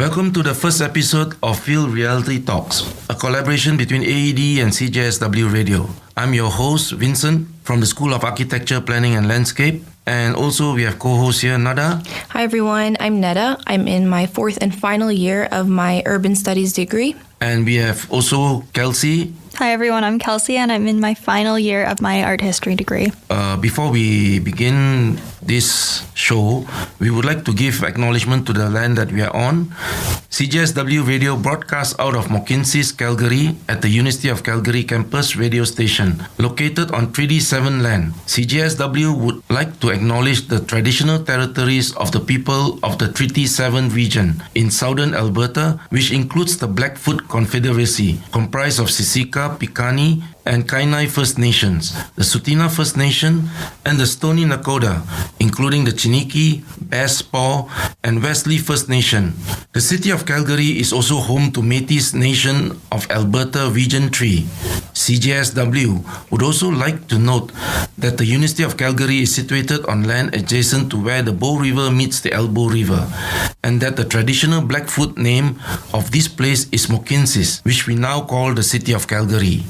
Welcome to the first episode of Field Reality Talks, a collaboration between AEDE and CJSW Radio. I'm your host, Vincent, from the School of Architecture, Planning and Landscape. And also we have co-host here, Nada. Hi everyone, I'm Neda. I'm in my fourth and final year of my Urban Studies degree. And we have also Kelsey. Hi everyone, I'm Kelsey and I'm in my final year of my art history degree. Before we begin this show, we would like to give acknowledgement to the land that we are on. CJSW Radio broadcasts out of Mockinsis, Calgary at the University of Calgary campus radio station located on Treaty 7 land. CJSW would like to acknowledge the traditional territories of the people of the Treaty 7 region in southern Alberta, which includes the Blackfoot Confederacy, comprised of Siksika, Piikani, and Kainai First Nations, the Tsuut'ina First Nation, and the Stoney Nakoda, including the Chiniki, Bass Paw, and Wesley First Nation. The city of Calgary is also home to Métis Nation of Alberta Region 3. CJSW would also like to note that the University of Calgary is situated on land adjacent to where the Bow River meets the Elbow River, and that the traditional Blackfoot name of this place is Mockinsis, which we now call the city of Calgary.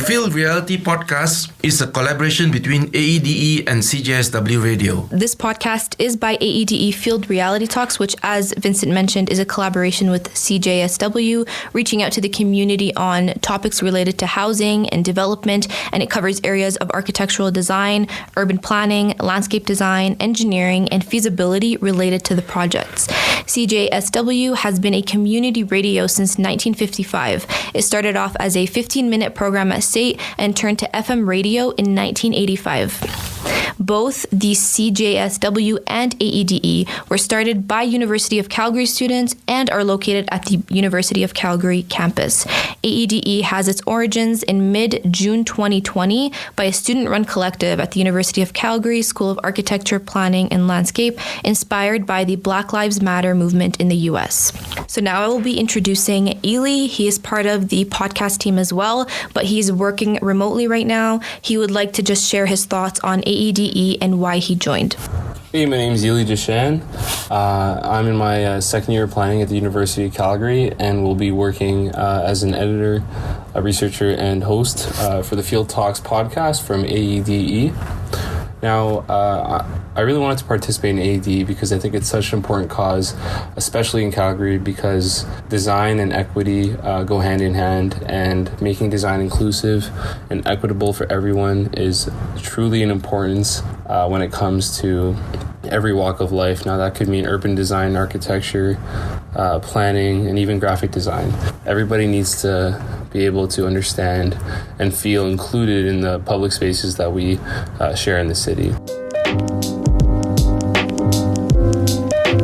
Field Reality Podcast is a collaboration between AEDE and CJSW Radio. This podcast is by AEDE Field Reality Talks, which, as Vincent mentioned, is a collaboration with CJSW, reaching out to the community on topics related to housing and development, and it covers areas of architectural design, urban planning, landscape design, engineering, and feasibility related to the projects. CJSW has been a community radio since 1955. It started off as a 15-minute program at State and turned to FM radio in 1985. Both the CJSW and AEDE were started by University of Calgary students and are located at the University of Calgary campus. AEDE has its origins in mid-June 2020 by a student-run collective at the University of Calgary School of Architecture, Planning and Landscape, inspired by the Black Lives Matter movement in the US. So now I will be introducing Ely. He is part of the podcast team as well, but he's working remotely right now. He would like to just share his thoughts on AEDE and why he joined. Hey, my name is Ely Deshan. I'm in my second year of planning at the University of Calgary and will be working as an editor, a researcher, and host for the Field Talks podcast from AEDE. Now, I really wanted to participate in AEDE because I think it's such an important cause, especially in Calgary, because design and equity go hand in hand, and making design inclusive and equitable for everyone is truly an importance when it comes to every walk of life. Now, that could mean urban design, architecture, planning, and even graphic design. Everybody needs to be able to understand and feel included in the public spaces that we share in the city.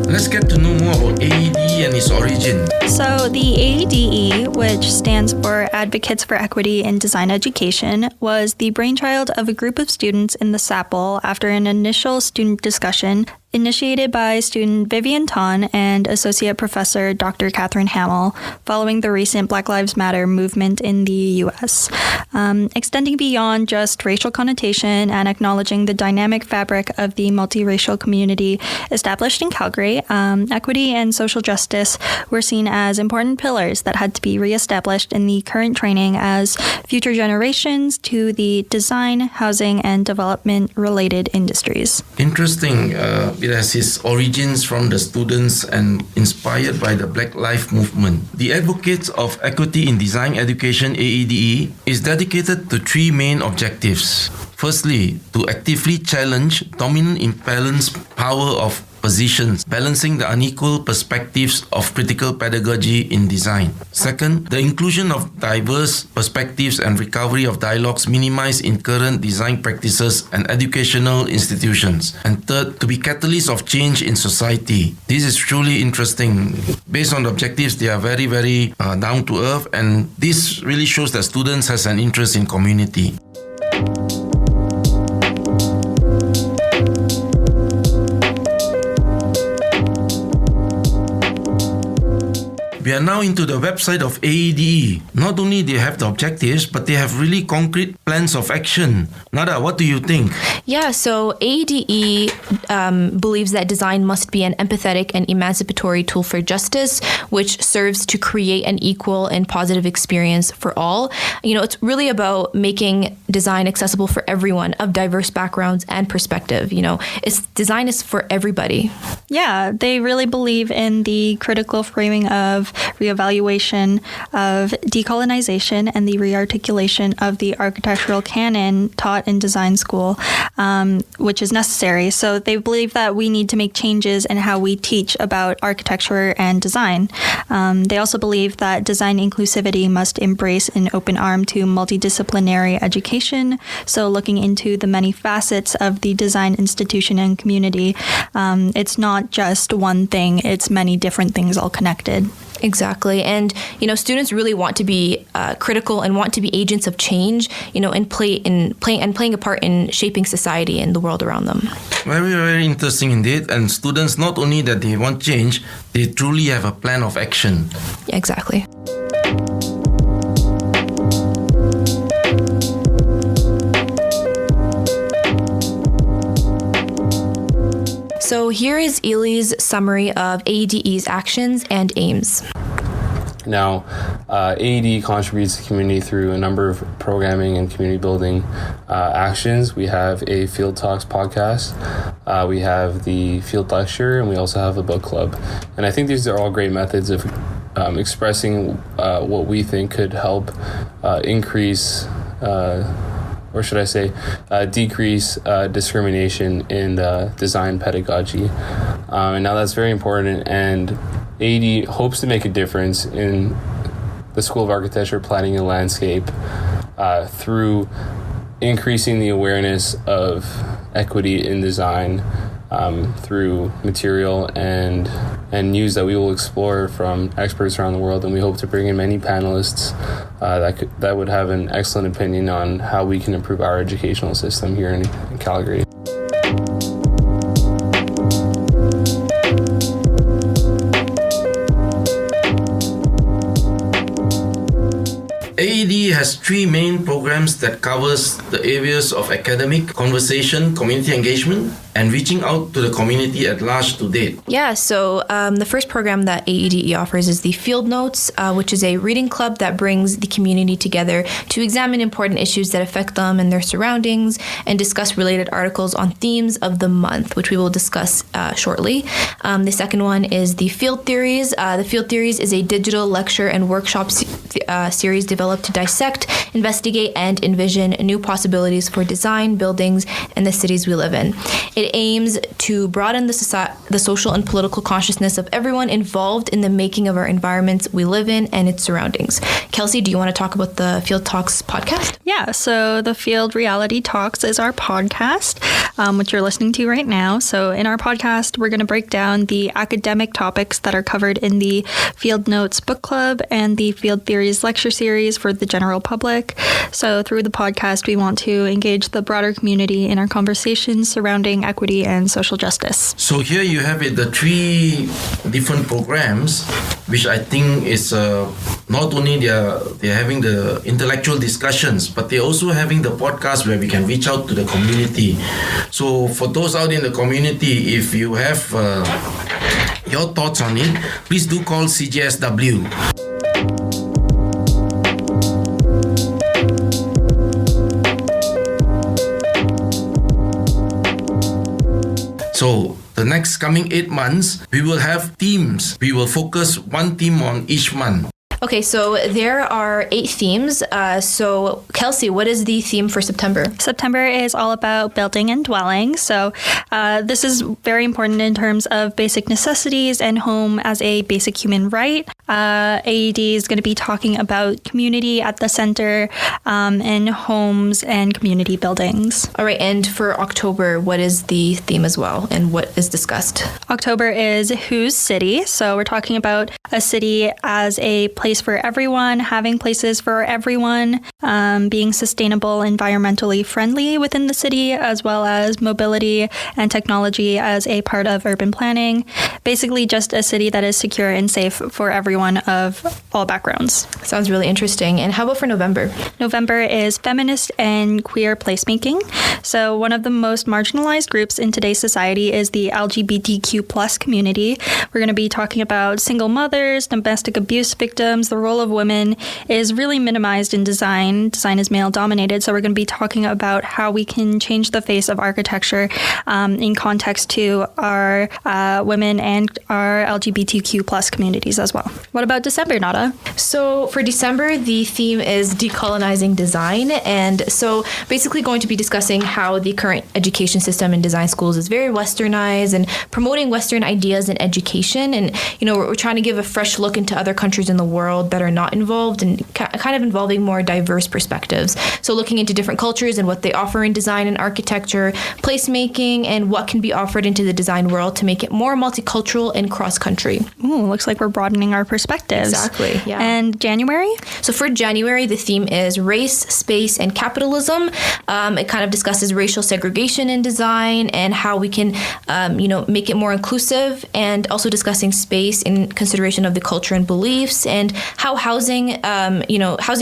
Let's get to know more about AEDE and its origin. So the AEDE, which stands for Advocates for Equity in Design Education, was the brainchild of a group of students in the SAPL after an initial student discussion initiated by student Vivian Ton and Associate Professor Dr. Catherine Hamill following the recent Black Lives Matter movement in the U.S. Extending beyond just racial connotation and acknowledging the dynamic fabric of the multiracial community established in Calgary, equity and social justice were seen as important pillars that had to be reestablished in the current training as future generations to the design, housing, and development-related industries. Interesting. It has its origins from the students and inspired by the Black Lives Movement. The Advocates of Equity in Design Education AEDE is dedicated to three main objectives. Firstly, to actively challenge dominant imbalance power of positions, balancing the unequal perspectives of critical pedagogy in design. Second, the inclusion of diverse perspectives and recovery of dialogues minimized in current design practices and educational institutions. And third, to be catalysts of change in society. This is truly interesting. Based on the objectives, they are very, very down to earth, and this really shows that students has an interest in community. We are now into the website of AEDE. Not only they have the objectives, but they have really concrete plans of action. Nada, what do you think? Yeah, so AEDE believes that design must be an empathetic and emancipatory tool for justice, which serves to create an equal and positive experience for all. It's really about making design accessible for everyone of diverse backgrounds and perspective. Design is for everybody. Yeah, they really believe in the critical framing of reevaluation of decolonization and the rearticulation of the architectural canon taught in design school, which is necessary. So they believe that we need to make changes in how we teach about architecture and design. They also believe that design inclusivity must embrace an open arm to multidisciplinary education. So looking into the many facets of the design institution and community, it's not just one thing, it's many different things all connected. Exactly. And, students really want to be critical and want to be agents of change, and playing a part in shaping society and the world around them. Very, very interesting indeed. And students, not only that they want change, they truly have a plan of action. Exactly. So here is Ely's summary of AEDE's actions and aims. Now, AEDE contributes to the community through a number of programming and community building actions. We have a Field Talks podcast, we have the field lecture, and we also have a book club. And I think these are all great methods of expressing what we think could help increase or should I say, decrease discrimination in design pedagogy. And now that's very important, and AEDE hopes to make a difference in the School of Architecture, Planning and Landscape through increasing the awareness of equity in design through material and news that we will explore from experts around the world, and we hope to bring in many panelists that would have an excellent opinion on how we can improve our educational system here in Calgary. AEDE has three main programs that covers the areas of academic, conversation, community engagement, and reaching out to the community at large to date. Yeah, so the first program that AEDE offers is the Field Notes, which is a reading club that brings the community together to examine important issues that affect them and their surroundings and discuss related articles on themes of the month, which we will discuss shortly. The second one is the Field Theories. The Field Theories is a digital lecture and workshop series developed to dissect, investigate, and envision new possibilities for design, buildings, and the cities we live in. It aims to broaden the social and political consciousness of everyone involved in the making of our environments we live in and its surroundings. Kelsey, do you want to talk about the Field Talks podcast? Yeah, so the Field Reality Talks is our podcast, which you're listening to right now. So in our podcast, we're going to break down the academic topics that are covered in the Field Notes book club and the Field Theories lecture series for the general public. So through the podcast, we want to engage the broader community in our conversations surrounding equity and social justice. So here you have it, the three different programs, which I think is not only they're having the intellectual discussions, but they're also having the podcast where we can reach out to the community. So for those out in the community, if you have your thoughts on it, please do call CJSW. So the next coming 8 months, we will have themes. We will focus one theme on each month. Okay, so there are 8 themes. So Kelsey, what is the theme for September? September is all about building and dwelling. So this is very important in terms of basic necessities and home as a basic human right. AED is going to be talking about community at the center and homes and community buildings. All right, and for October, what is the theme as well and what is discussed? October is Whose City? So we're talking about a city as a place place for everyone, having places for everyone, being sustainable, environmentally friendly within the city, as well as mobility and technology as a part of urban planning. Basically, just a city that is secure and safe for everyone of all backgrounds. Sounds really interesting. And how about for November? November is feminist and queer placemaking. So one of the most marginalized groups in today's society is the LGBTQ plus community. We're going to be talking about single mothers, domestic abuse victims. The role of women is really minimized in design. Design is male dominated. So we're going to be talking about how we can change the face of architecture in context to our women and our LGBTQ plus communities as well. What about December, Nada? So for December, the theme is decolonizing design. And so basically going to be discussing how the current education system in design schools is very westernized and promoting Western ideas in education. And, we're trying to give a fresh look into other countries in the world that are not involved and kind of involving more diverse perspectives. So looking into different cultures and what they offer in design and architecture, placemaking, and what can be offered into the design world to make it more multicultural and cross-country. Ooh, looks like we're broadening our perspectives. Exactly, yeah. And January? So for January, the theme is race, space, and capitalism. It kind of discusses racial segregation in design and how we can, make it more inclusive, and also discussing space in consideration of the culture and beliefs, and how housing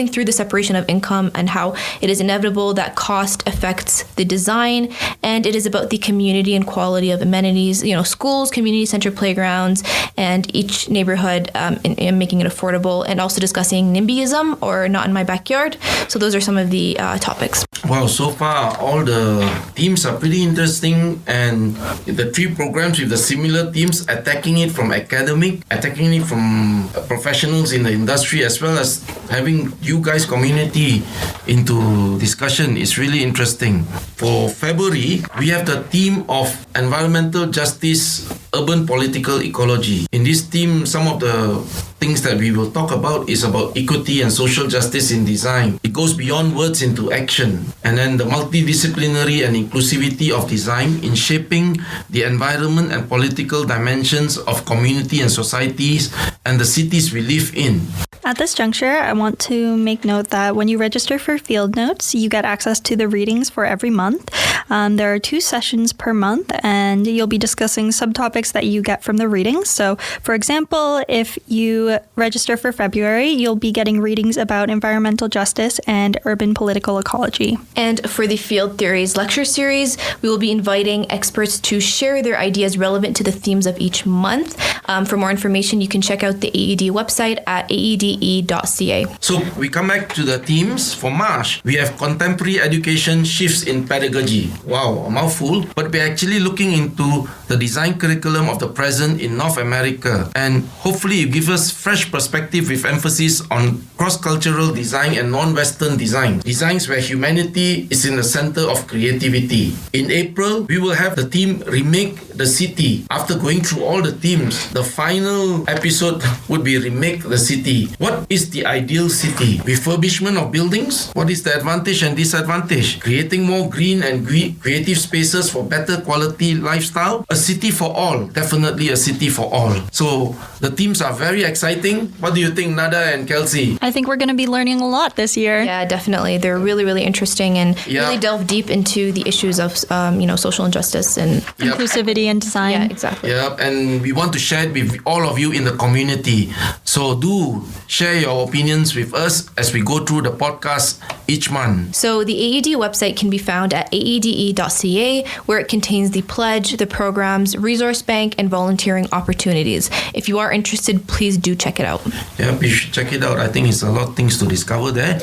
through the separation of income, and how it is inevitable that cost affects the design. And it is about the community and quality of amenities, schools, community center playgrounds, and each neighborhood in making it affordable, and also discussing NIMBYism, or not in my backyard. So those are some of the topics. Wow, so far all the themes are pretty interesting, and the three programs with the similar themes, attacking it from academic, attacking it from professionals in the industry, as well as having you guys community into discussion is really interesting. For February, we have the theme of environmental justice, urban political ecology. In this theme, some of the things that we will talk about is about equity and social justice in design. It goes beyond words into action. And then the multidisciplinary and inclusivity of design in shaping the environment and political dimensions of community and societies and the cities we live in. At this juncture, I want to make note that when you register for Field Notes, you get access to the readings for every month. There are 2 sessions per month, and you'll be discussing subtopics that you get from the readings. So, for example, if you register for February, you'll be getting readings about environmental justice and urban political ecology. And for the Field Theories lecture series, we will be inviting experts to share their ideas relevant to the themes of each month. For more information, you can check out the AEDE website at aede.ca. So we come back to the themes. For March, we have contemporary education shifts in pedagogy. Wow, a mouthful. But we're actually looking into the design curriculum of the present in North America. And hopefully it gives us fresh perspective with emphasis on cross-cultural design and non-Western design. Designs where humanity is in the center of creativity. In April, we will have the theme Remake the City. After going through all the themes, the final episode would be Remake the City. What is the ideal city? Refurbishment of buildings? What is the advantage and disadvantage? Creating more green and creative spaces for better quality lifestyle? A city for all. Definitely a city for all. So the themes are very exciting. What do you think, Nada and Kelsey? I think we're going to be learning a lot this year. Yeah, definitely. They're really, really interesting and really delve deep into the issues of, social injustice and inclusivity and design. Yeah, exactly. Yeah, and we want to share it with all of you in the community. So do share your opinions with us as we go through the podcast each month. So the AEDE website can be found at aede.ca, where it contains the pledge, the programs, resource bank, and volunteering opportunities. If you are interested, please do check it out. Yeah, you should check it out. I think it's a lot of things to discover there.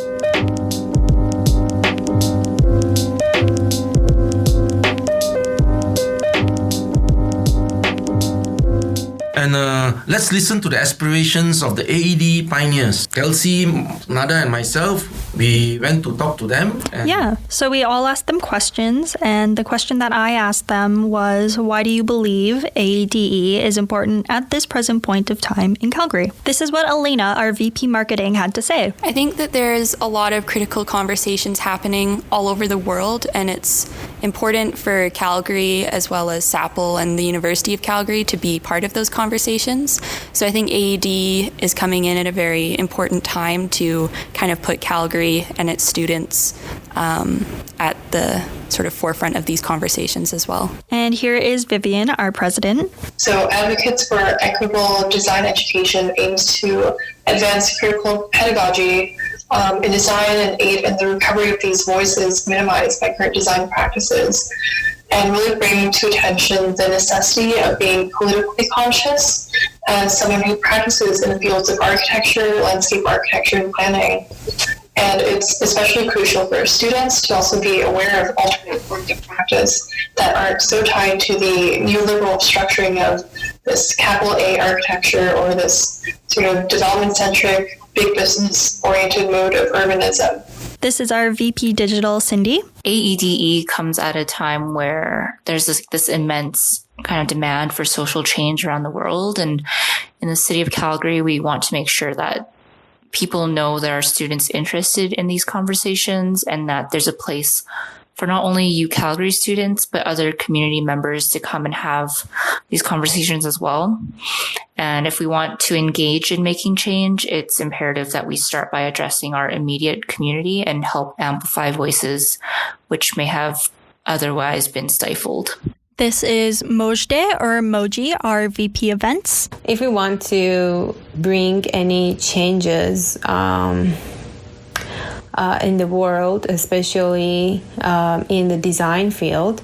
And let's listen to the aspirations of the AEDE pioneers. Kelsey, Nada, and myself, we went to talk to them. So we all asked them questions, and the question that I asked them was, why do you believe AEDE is important at this present point of time in Calgary? This is what Elena, our VP Marketing, had to say. I think that there's a lot of critical conversations happening all over the world, and it's important for Calgary as well as SAPL and the University of Calgary to be part of those conversations. So I think AED is coming in at a very important time to kind of put Calgary and its students at the sort of forefront of these conversations as well. And here is Vivian, our president. So Advocates for Equitable Design Education aims to advance critical pedagogy in design and aid in the recovery of these voices minimized by current design practices, and really bringing to attention the necessity of being politically conscious as someone who practices in the fields of architecture, landscape architecture, and planning. And it's especially crucial for students to also be aware of alternate forms of practice that aren't so tied to the neoliberal structuring of this capital A architecture or this sort of development-centric, big business-oriented mode of urbanism. This is our VP Digital, Cindy. AEDE comes at a time where there's this immense kind of demand for social change around the world. And in the city of Calgary, we want to make sure that people know there are students interested in these conversations and that there's a place for not only UCalgary students, but other community members to come and have these conversations as well. And if we want to engage in making change, it's imperative that we start by addressing our immediate community and help amplify voices which may have otherwise been stifled. This is Mojde or Moji, our VP Events. If we want to bring any changes in the world, especially in the design field,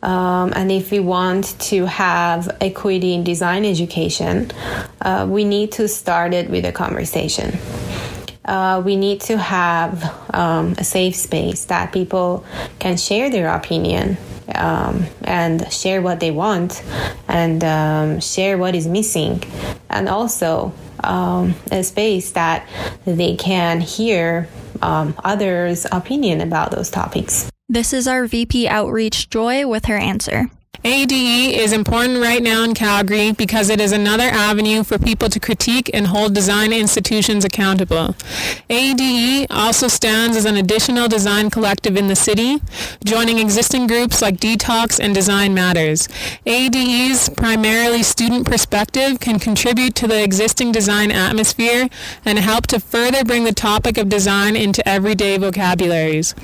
and if we want to have equity in design education, we need to start it with a conversation. We need to have a safe space that people can share their opinion and share what they want and share what is missing, and also a space that they can hear others' opinion about those topics. This is our VP Outreach, Joy, with her answer. AEDE is important right now in Calgary because it is another avenue for people to critique and hold design institutions accountable. AEDE also stands as an additional design collective in the city, joining existing groups like Detox and Design Matters. AEDE's primarily student perspective can contribute to the existing design atmosphere and help to further bring the topic of design into everyday vocabularies.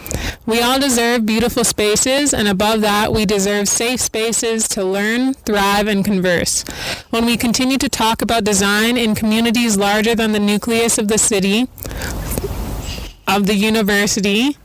We all deserve beautiful spaces, and above that, we deserve safe spaces to learn, thrive, and converse. When we continue to talk about design in communities larger than the nucleus of the city, of the university,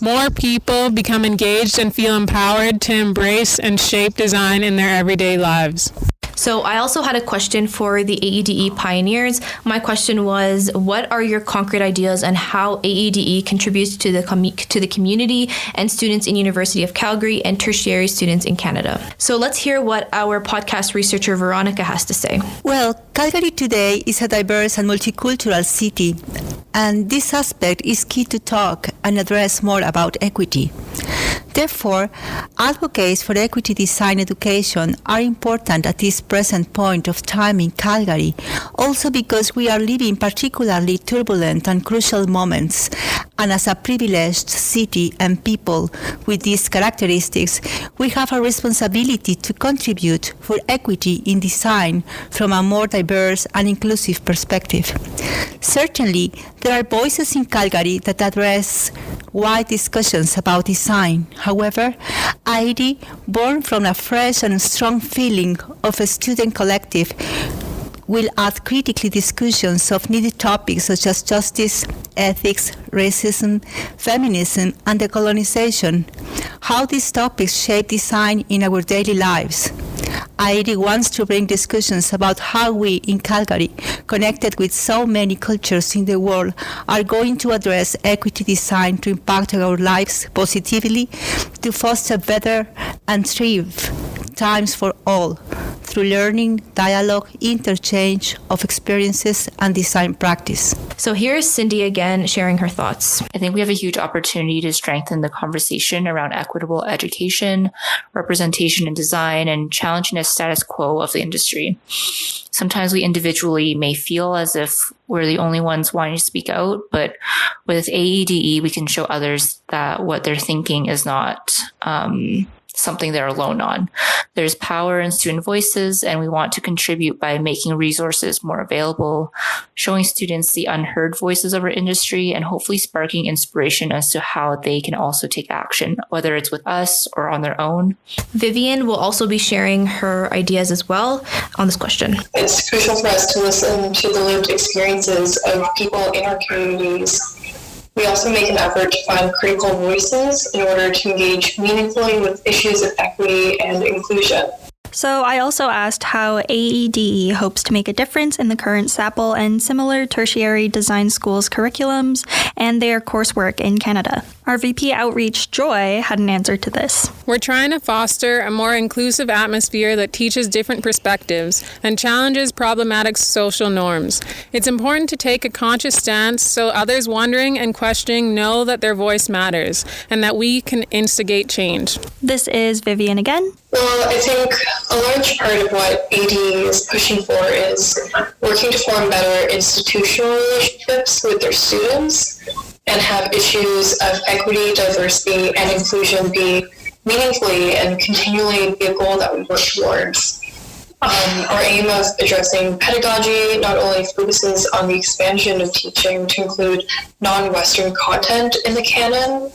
more people become engaged and feel empowered to embrace and shape design in their everyday lives. So I also had a question for the AEDE pioneers. My question was, what are your concrete ideas on how AEDE contributes to the community and students in University of Calgary and tertiary students in Canada? So let's hear what our podcast researcher Veronica has to say. Well, Calgary today is a diverse and multicultural city, and this aspect is key to talk and address more about equity. Therefore, advocates for equity design education are important at this present point of time in Calgary, also because we are living particularly turbulent and crucial moments, and as a privileged city and people with these characteristics, we have a responsibility to contribute for equity in design from a more diverse and inclusive perspective. Certainly, there are voices in Calgary that address wide discussions about design. However, AEDE, born from a fresh and strong feeling of a student collective, will add critically discussions of needed topics such as justice, ethics, racism, feminism, and decolonization, how these topics shape design in our daily lives. AEDE wants to bring discussions about how we in Calgary, connected with so many cultures in the world, are going to address equity design to impact our lives positively, to foster better and thrive times for all, through learning, dialogue, interchange of experiences, and design practice. So here's Cindy again sharing her thoughts. I think we have a huge opportunity to strengthen the conversation around equitable education, representation in design, and challenging the status quo of the industry. Sometimes we individually may feel as if we're the only ones wanting to speak out, but with AEDE, we can show others that what they're thinking is not something they're alone on. There's power in student voices, and we want to contribute by making resources more available, showing students the unheard voices of our industry, and hopefully sparking inspiration as to how they can also take action, whether it's with us or on their own. Vivian will also be sharing her ideas as well on this question. It's crucial for us to listen to the lived experiences of people in our communities. We also make an effort to find critical voices in order to engage meaningfully with issues of equity and inclusion. So I also asked how AEDE hopes to make a difference in the current SAPL and similar tertiary design schools curriculums and their coursework in Canada. Our VP Outreach, Joy, had an answer to this. We're trying to foster a more inclusive atmosphere that teaches different perspectives and challenges problematic social norms. It's important to take a conscious stance so others wondering and questioning know that their voice matters and that we can instigate change. This is Vivian again. Well, I think a large part of what AEDE is pushing for is working to form better institutional relationships with their students and have issues of equity, diversity, and inclusion be meaningfully and continually be a goal that we work towards. Our aim of addressing pedagogy not only focuses on the expansion of teaching to include non-Western content in the canon,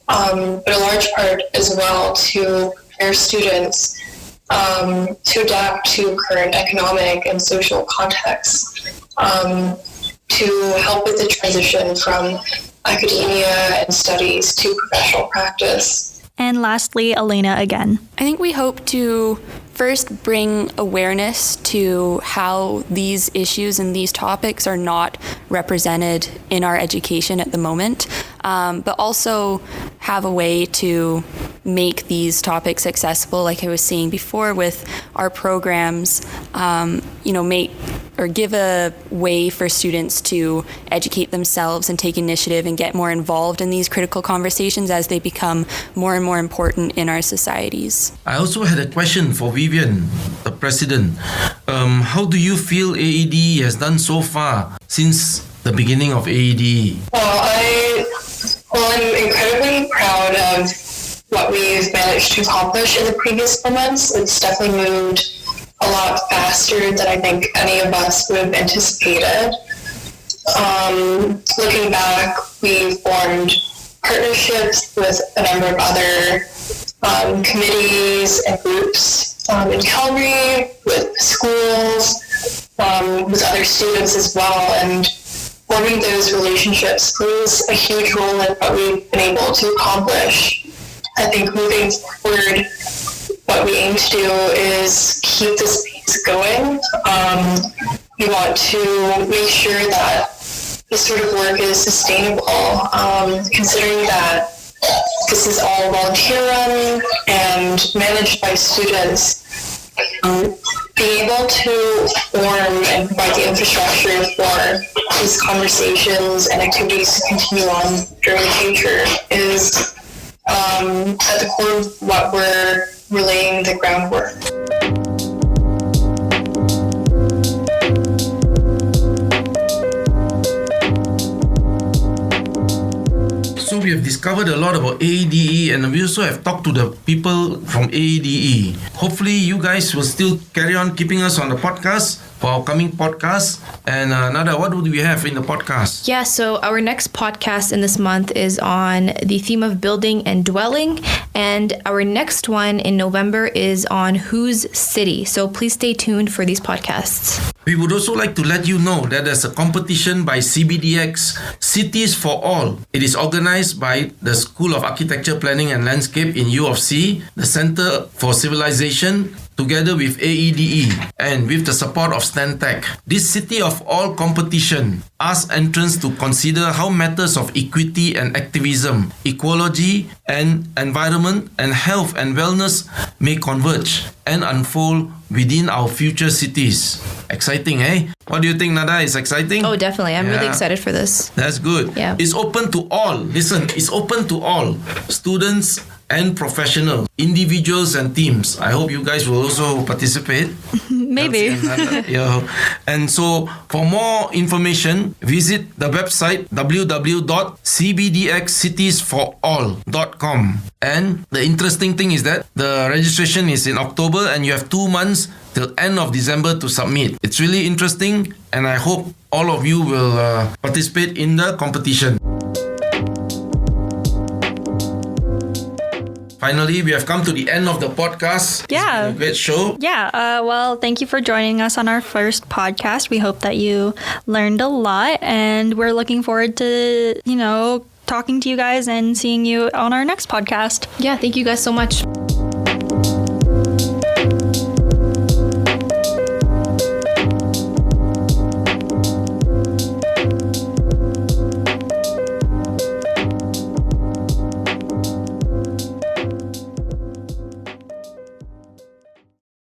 but a large part as well to prepare students to adapt to current economic and social contexts, to help with the transition from academia and studies to professional practice. And lastly, Elena again. I think we hope to first bring awareness to how these issues and these topics are not represented in our education at the moment, but also have a way to make these topics accessible, like I was saying before with our programs, make or give a way for students to educate themselves and take initiative and get more involved in these critical conversations as they become more and more important in our societies. I also had a question for Vivian, the president. How do you feel AEDE has done so far since the beginning of AEDE? I'm incredibly proud of what we've managed to accomplish in the previous 4 months. It's definitely moved a lot faster than I think any of us would have anticipated. Looking back, we formed partnerships with a number of other committees and groups in Calgary, with schools, with other students as well, and forming those relationships plays a huge role in what we've been able to accomplish. I think moving forward, what we aim to do is keep this pace going. We want to make sure that this sort of work is sustainable, considering that this is all volunteer run and managed by students. Being able to form and provide the infrastructure for these conversations and activities to continue on during the future is at the core of what we're relaying the groundwork. So we have discovered a lot about AEDE, and we also have talked to the people from AEDE. Hopefully you guys will still carry on keeping us on the podcast for our coming podcast. And Nada, what would we have in the podcast? Yeah, so our next podcast in this month is on the theme of building and dwelling. And our next one in November is on whose city. So please stay tuned for these podcasts. We would also like to let you know that there's a competition by CBDX, Cities for All. It is organized by the School of Architecture, Planning and Landscape in U of C, the Center for Civilization, together with AEDE and with the support of Stantec. This City of All competition asks entrants to consider how matters of equity and activism, ecology and environment, and health and wellness may converge and unfold within our future cities. Exciting, eh? What do you think, Nada? Is exciting? Oh, definitely. I'm really Yeah. excited for this. That's good. Yeah. It's open to all. Listen, it's open to all. Students and professionals, individuals and teams. I hope you guys will also participate. Maybe. Yeah. And so for more information, visit the website www.cbdxcitiesforall.com. And the interesting thing is that the registration is in October and you have 2 months till end of December to submit. It's really interesting and I hope all of you will participate in the competition. Finally, we have come to the end of the podcast. Yeah. It's been a great show. Yeah, well, thank you for joining us on our first podcast. We hope that you learned a lot, and we're looking forward to, talking to you guys and seeing you on our next podcast. Yeah, thank you guys so much.